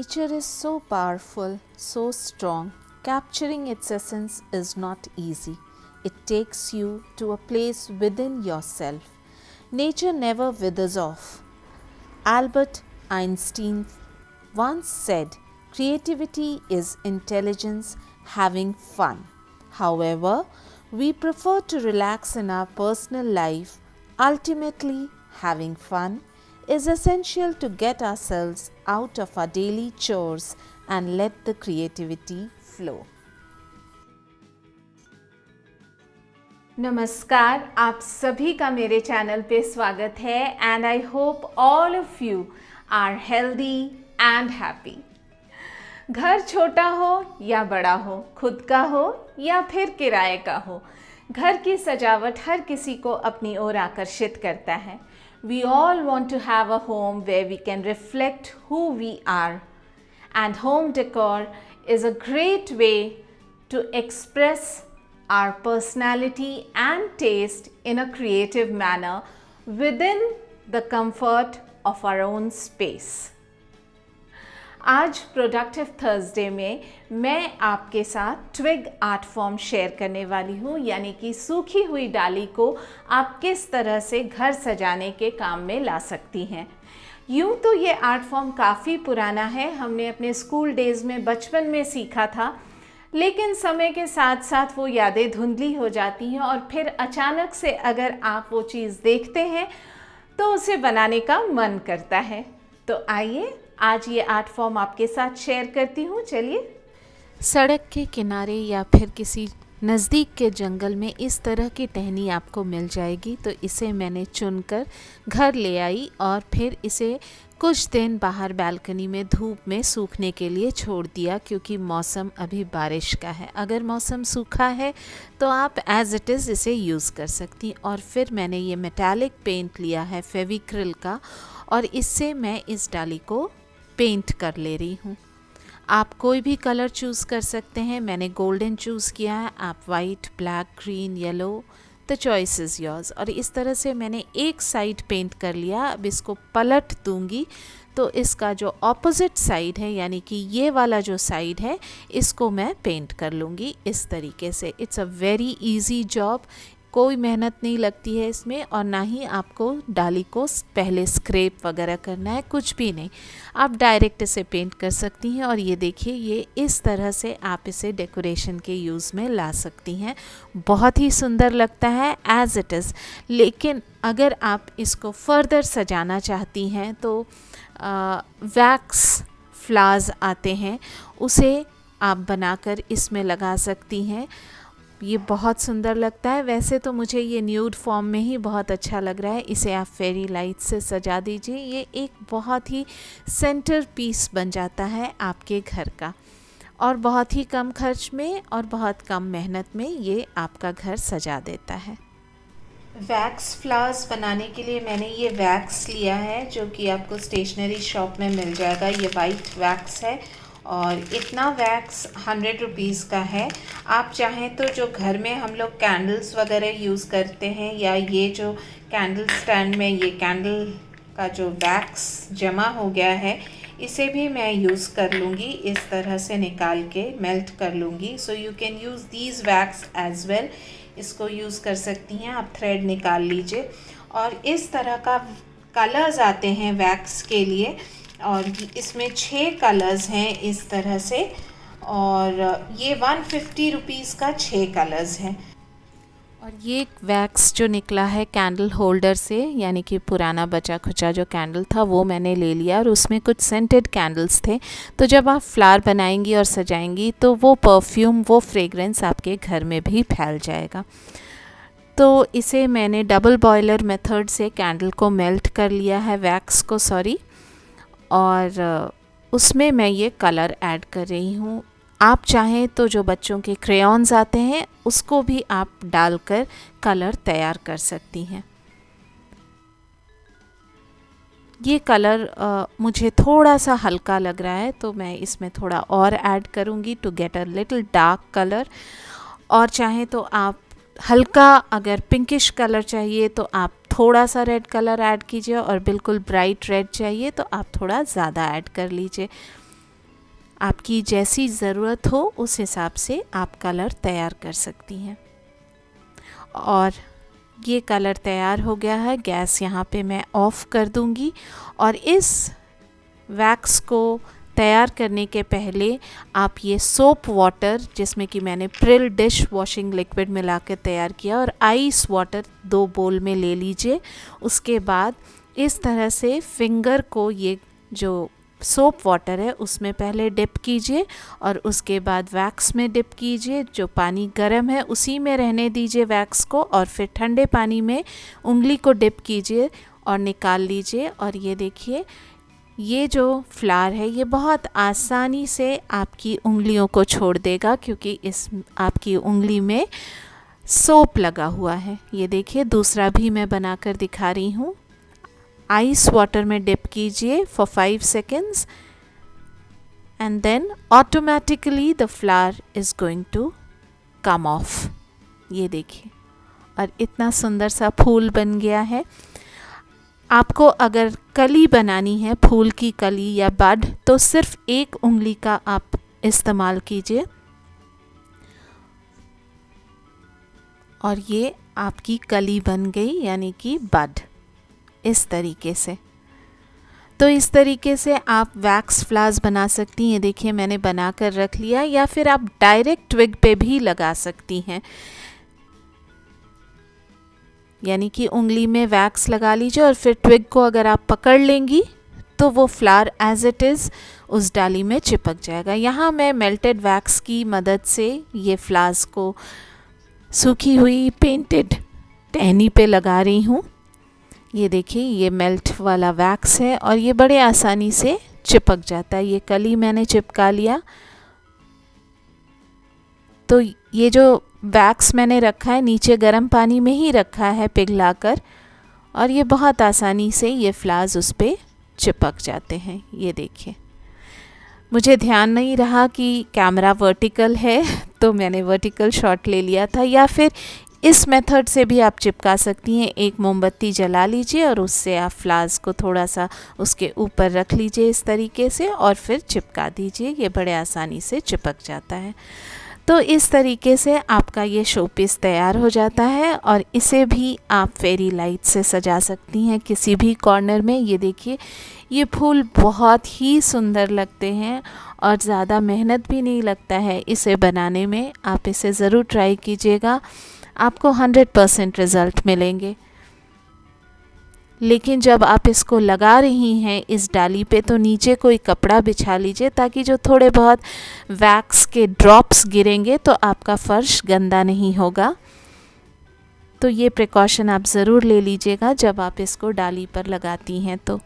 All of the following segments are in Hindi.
Nature is so powerful, so strong. Capturing its essence is not easy. It takes you to a place within yourself. Nature never withers off. Albert Einstein once said, "Creativity is intelligence having fun." However, we prefer to relax in our personal life. Ultimately, having fun is essential to get ourselves out of our daily chores and let the creativity flow. नमस्कार, आप सभी का मेरे चैनल पे स्वागत है and I hope all of you are healthy and happy. घर छोटा हो या बड़ा हो, खुद का हो या फिर किराए का हो, घर की सजावट हर किसी को अपनी ओर आकर्षित करता है। We all want to have a home where we can reflect who we are, and home decor is a great way to express our personality and taste in a creative manner within the comfort of our own space. आज प्रोडक्टिव थर्सडे में मैं आपके साथ ट्विग आर्ट फॉर्म शेयर करने वाली हूँ, यानी कि सूखी हुई डाली को आप किस तरह से घर सजाने के काम में ला सकती हैं। यूँ तो ये आर्ट फॉर्म काफ़ी पुराना है, हमने अपने स्कूल डेज़ में बचपन में सीखा था, लेकिन समय के साथ साथ वो यादें धुंधली हो जाती हैं और फिर अचानक से अगर आप वो चीज़ देखते हैं तो उसे बनाने का मन करता है। तो आइए आज ये आर्ट फॉर्म आपके साथ शेयर करती हूँ। चलिए। सड़क के किनारे या फिर किसी नज़दीक के जंगल में इस तरह की टहनी आपको मिल जाएगी, तो इसे मैंने चुनकर घर ले आई और फिर इसे कुछ दिन बाहर बालकनी में धूप में सूखने के लिए छोड़ दिया, क्योंकि मौसम अभी बारिश का है। अगर मौसम सूखा है तो आप एज़ इट इज़ इसे यूज़ कर सकती हैं। और फिर मैंने ये मेटालिक पेंट लिया है फेविक्रिल का, और इससे मैं इस डाली को पेंट कर ले रही हूँ। आप कोई भी कलर चूज़ कर सकते हैं, मैंने गोल्डन चूज़ किया है, आप white, black, green, yellow, the choice is yours. और इस तरह से मैंने एक साइड पेंट कर लिया। अब इसको पलट दूंगी तो इसका जो ऑपोजिट साइड है, यानी कि ये वाला जो साइड है, इसको मैं पेंट कर लूँगी इस तरीके से। It's a very easy job, कोई मेहनत नहीं लगती है इसमें, और ना ही आपको डाली को पहले स्क्रैप वगैरह करना है, कुछ भी नहीं। आप डायरेक्ट इसे पेंट कर सकती हैं। और ये देखिए, ये इस तरह से आप इसे डेकोरेशन के यूज़ में ला सकती हैं। बहुत ही सुंदर लगता है एज़ इट इज़। लेकिन अगर आप इसको फर्दर सजाना चाहती हैं तो वैक्स फ्लावर्स आते हैं, उसे आप बनाकर इसमें लगा सकती हैं। ये बहुत सुंदर लगता है। वैसे तो मुझे ये न्यूड फॉर्म में ही बहुत अच्छा लग रहा है। इसे आप फेरी लाइट से सजा दीजिए, ये एक बहुत ही सेंटर पीस बन जाता है आपके घर का, और बहुत ही कम खर्च में और बहुत कम मेहनत में ये आपका घर सजा देता है। वैक्स फ्लावर्स बनाने के लिए मैंने ये वैक्स लिया है, जो कि आपको स्टेशनरी शॉप में मिल जाएगा। ये वाइट वैक्स है और इतना वैक्स 100 रुपीज़ का है। आप चाहें तो जो घर में हम लोग कैंडल्स वगैरह यूज़ करते हैं, या ये जो कैंडल स्टैंड में ये कैंडल का जो वैक्स जमा हो गया है, इसे भी मैं यूज़ कर लूँगी। इस तरह से निकाल के मेल्ट कर लूँगी। So you can use these wax as well. इसको यूज़ कर सकती हैं। आप थ्रेड निकाल लीजिए, और इस तरह का कलर्स आते हैं वैक्स के लिए, और इसमें 6 कलर्स हैं इस तरह से, और ये 150 रुपीज़ का 6 कलर्स हैं। और ये वैक्स जो निकला है कैंडल होल्डर से, यानी कि पुराना बचा खुचा जो कैंडल था वो मैंने ले लिया, और उसमें कुछ सेंटेड कैंडल्स थे। तो जब आप फ्लावर बनाएंगी और सजाएंगी तो वो परफ्यूम, वो फ्रेगरेंस आपके घर में भी फैल जाएगा। तो इसे मैंने डबल बॉयलर मेथड से कैंडल को मेल्ट कर लिया है, वैक्स को सॉरी, और उसमें मैं ये कलर ऐड कर रही हूँ। आप चाहें तो जो बच्चों के क्रेयॉन्स आते हैं उसको भी आप डालकर कलर तैयार कर सकती हैं। ये कलर मुझे थोड़ा सा हल्का लग रहा है, तो मैं इसमें थोड़ा और ऐड करूँगी to get a little dark colour. और चाहें तो आप हल्का, अगर पिंकिश कलर चाहिए तो आप थोड़ा सा रेड कलर ऐड कीजिए, और बिल्कुल ब्राइट रेड चाहिए तो आप थोड़ा ज़्यादा ऐड कर लीजिए। आपकी जैसी ज़रूरत हो उस हिसाब से आप कलर तैयार कर सकती हैं। और ये कलर तैयार हो गया है। गैस यहाँ पे मैं ऑफ़ कर दूँगी और इस वैक्स को तैयार करने के पहले आप ये सोप वाटर, जिसमें कि मैंने प्रिल डिश वॉशिंग लिक्विड मिला के तैयार किया, और आइस वाटर 2 बोल में ले लीजिए। उसके बाद इस तरह से फिंगर को ये जो सोप वाटर है उसमें पहले डिप कीजिए और उसके बाद वैक्स में डिप कीजिए। जो पानी गर्म है उसी में रहने दीजिए वैक्स को, और फिर ठंडे पानी में उंगली को डिप कीजिए और निकाल लीजिए। और ये देखिए, ये जो फ्लावर है ये बहुत आसानी से आपकी उंगलियों को छोड़ देगा, क्योंकि इस आपकी उंगली में सोप लगा हुआ है। ये देखिए, दूसरा भी मैं बनाकर दिखा रही हूँ। आइस वाटर में डिप कीजिए for 5 seconds and then automatically the flower is going to come off. ये देखिए, और इतना सुंदर सा फूल बन गया है। आपको अगर कली बनानी है, फूल की कली या बड, तो सिर्फ एक उंगली का आप इस्तेमाल कीजिए और ये आपकी कली बन गई, यानी कि बड। इस तरीके से, तो इस तरीके से आप वैक्स फ्लावर्स बना सकती हैं। देखिए, मैंने बना कर रख लिया, या फिर आप डायरेक्ट ट्विग पे भी लगा सकती हैं। यानी कि उंगली में वैक्स लगा लीजिए और फिर ट्विग को अगर आप पकड़ लेंगी तो वो फ्लावर एज इट इज़ उस डाली में चिपक जाएगा। यहाँ मैं मेल्टेड वैक्स की मदद से ये फ्लावर्स को सूखी हुई पेंटेड टहनी पे लगा रही हूँ। ये देखिए, ये मेल्ट वाला वैक्स है और ये बड़े आसानी से चिपक जाता है। ये कली मैंने चिपका लिया। तो ये जो वैक्स मैंने रखा है नीचे गर्म पानी में ही रखा है पिघलाकर, और ये बहुत आसानी से ये फ्लावर्स उस पर चिपक जाते हैं। ये देखिए, मुझे ध्यान नहीं रहा कि कैमरा वर्टिकल है तो मैंने वर्टिकल शॉट ले लिया था। या फिर इस मेथड से भी आप चिपका सकती हैं। एक मोमबत्ती जला लीजिए और उससे आप फ्लावर्स को थोड़ा सा उसके ऊपर रख लीजिए इस तरीके से, और फिर चिपका दीजिए। ये बड़े आसानी से चिपक जाता है। तो इस तरीके से आपका ये शो पीस तैयार हो जाता है, और इसे भी आप फेरी लाइट से सजा सकती हैं किसी भी कॉर्नर में। ये देखिए, ये फूल बहुत ही सुंदर लगते हैं और ज़्यादा मेहनत भी नहीं लगता है इसे बनाने में। आप इसे ज़रूर ट्राई कीजिएगा, आपको 100% रिज़ल्ट मिलेंगे। लेकिन जब आप इसको लगा रही हैं इस डाली पे, तो नीचे कोई कपड़ा बिछा लीजिए, ताकि जो थोड़े बहुत वैक्स के ड्रॉप्स गिरेंगे तो आपका फर्श गंदा नहीं होगा। तो ये प्रिकॉशन आप ज़रूर ले लीजिएगा जब आप इसको डाली पर लगाती हैं तो।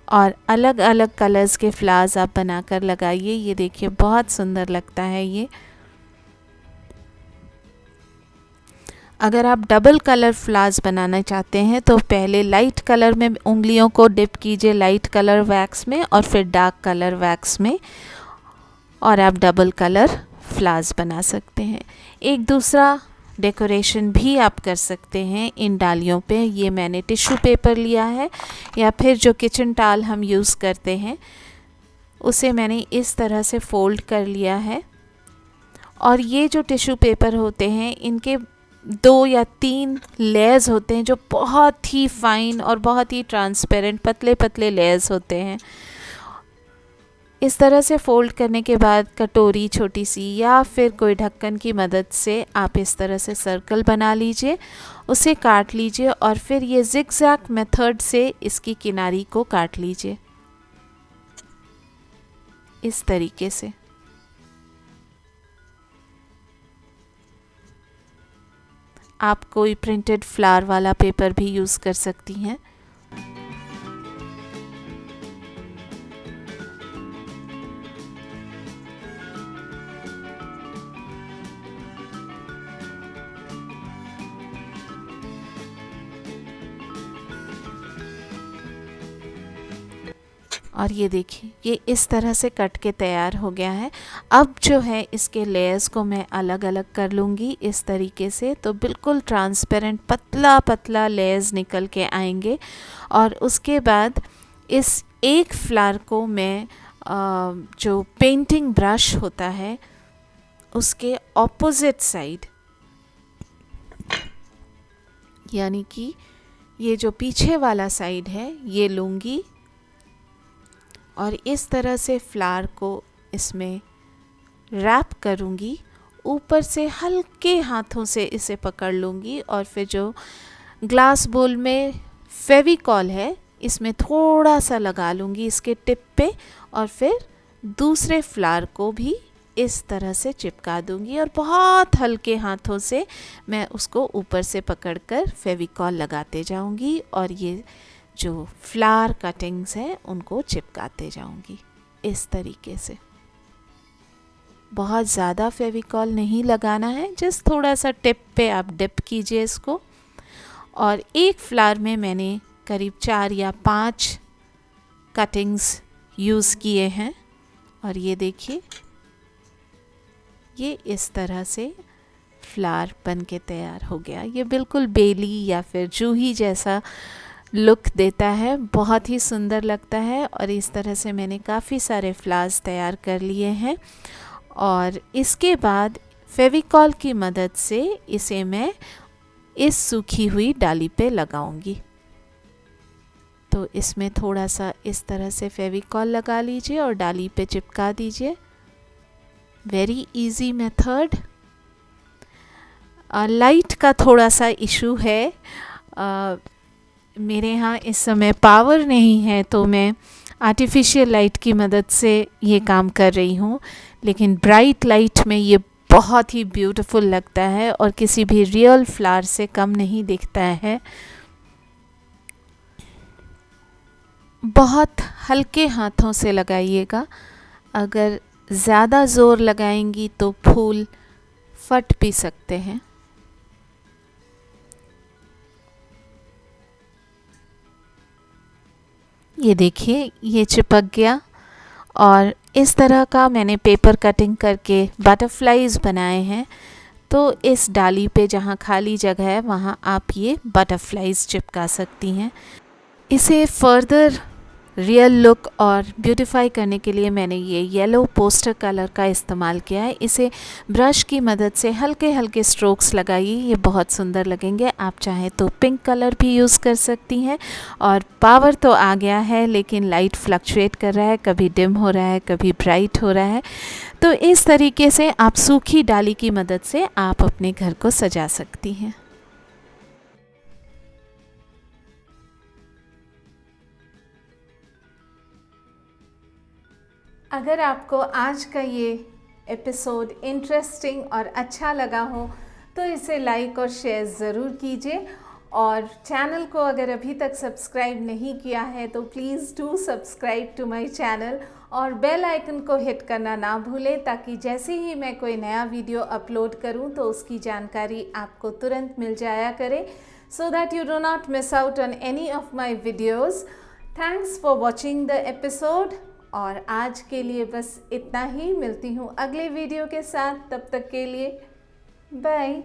और अलग अलग कलर्स के फ्लावर्स आप बनाकर लगाइए। ये देखिए, बहुत सुंदर लगता है ये। अगर आप डबल कलर फ्लावर्स बनाना चाहते हैं तो पहले लाइट कलर में उंगलियों को डिप कीजिए, लाइट कलर वैक्स में, और फिर डार्क कलर वैक्स में, और आप डबल कलर फ्लावर्स बना सकते हैं। एक दूसरा डेकोरेशन भी आप कर सकते हैं इन डालियों पे। ये मैंने टिश्यू पेपर लिया है, या फिर जो किचन टॉवल हम यूज़ करते हैं उसे मैंने इस तरह से फोल्ड कर लिया है। और ये जो टिश्यू पेपर होते हैं, इनके 2 या 3 लेयर्स होते हैं जो बहुत ही फाइन और बहुत ही ट्रांसपेरेंट पतले पतले लेयर्स होते हैं। इस तरह से फोल्ड करने के बाद कटोरी छोटी सी या फिर कोई ढक्कन की मदद से आप इस तरह से सर्कल बना लीजिए, उसे काट लीजिए, और फिर ये जिगजैग मेथड से इसकी किनारी को काट लीजिए इस तरीके से। आप कोई प्रिंटेड फ्लावर वाला पेपर भी यूज़ कर सकती हैं। और ये देखिए, ये इस तरह से कट के तैयार हो गया है। अब जो है इसके लेयर्स को मैं अलग अलग कर लूँगी इस तरीके से, तो बिल्कुल ट्रांसपेरेंट पतला पतला लेयर्स निकल के आएंगे। और उसके बाद इस एक फ्लावर को मैं जो पेंटिंग ब्रश होता है उसके ऑपोजिट साइड, यानी कि ये जो पीछे वाला साइड है ये लूँगी और इस तरह से फ्लावर को इसमें रैप करूँगी। ऊपर से हल्के हाथों से इसे पकड़ लूँगी और फिर जो ग्लास बोल में फेविकॉल है इसमें थोड़ा सा लगा लूँगी इसके टिप पे और फिर दूसरे फ्लावर को भी इस तरह से चिपका दूँगी और बहुत हल्के हाथों से मैं उसको ऊपर से पकड़कर फेविकॉल लगाते जाऊँगी और ये जो फ्लावर कटिंग्स हैं उनको चिपकाते जाऊँगी इस तरीके से। बहुत ज़्यादा फेविकॉल नहीं लगाना है, जस्ट थोड़ा सा टिप पे आप डिप कीजिए इसको। और एक फ्लावर में मैंने करीब 4 या 5 कटिंग्स यूज़ किए हैं और ये देखिए ये इस तरह से फ्लावर बन के तैयार हो गया। ये बिल्कुल बेली या फिर जूही जैसा लुक देता है, बहुत ही सुंदर लगता है। और इस तरह से मैंने काफ़ी सारे फ्लावर्स तैयार कर लिए हैं और इसके बाद फेविकॉल की मदद से इसे मैं इस सूखी हुई डाली पे लगाऊंगी। तो इसमें थोड़ा सा इस तरह से फेविकॉल लगा लीजिए और डाली पे चिपका दीजिए। Very easy method. लाइट का थोड़ा सा इशू है, मेरे यहाँ इस समय पावर नहीं है तो मैं आर्टिफिशियल लाइट की मदद से ये काम कर रही हूँ, लेकिन ब्राइट लाइट में ये बहुत ही ब्यूटीफुल लगता है और किसी भी रियल फ्लावर से कम नहीं दिखता है। बहुत हल्के हाथों से लगाइएगा, अगर ज़्यादा ज़ोर लगाएंगी तो फूल फट भी सकते हैं। ये देखिए ये चिपक गया और इस तरह का मैंने पेपर कटिंग करके बटरफ्लाईज बनाए हैं। तो इस डाली पे जहाँ खाली जगह है वहाँ आप ये बटरफ्लाईज चिपका सकती हैं। इसे फर्दर रियल लुक और ब्यूटीफाई करने के लिए मैंने ये येलो पोस्टर कलर का इस्तेमाल किया है। इसे ब्रश की मदद से हल्के हल्के स्ट्रोक्स लगाइए, ये बहुत सुंदर लगेंगे। आप चाहें तो पिंक कलर भी यूज़ कर सकती हैं। और पावर तो आ गया है लेकिन लाइट फ्लक्चुएट कर रहा है, कभी डिम हो रहा है कभी ब्राइट हो रहा है। तो इस तरीके से आप सूखी डाली की मदद से आप अपने घर को सजा सकती हैं। अगर आपको आज का ये एपिसोड इंटरेस्टिंग और अच्छा लगा हो तो इसे लाइक और शेयर ज़रूर कीजिए। और चैनल को अगर अभी तक सब्सक्राइब नहीं किया है तो please do subscribe to my channel और बेल आइकन को हिट करना ना भूलें, ताकि जैसे ही मैं कोई नया वीडियो अपलोड करूं तो उसकी जानकारी आपको तुरंत मिल जाया करे, so that you do not miss out on any of my videos. Thanks for watching the episode. और आज के लिए बस इतना ही, मिलती हूँ अगले वीडियो के साथ, तब तक के लिए बाय।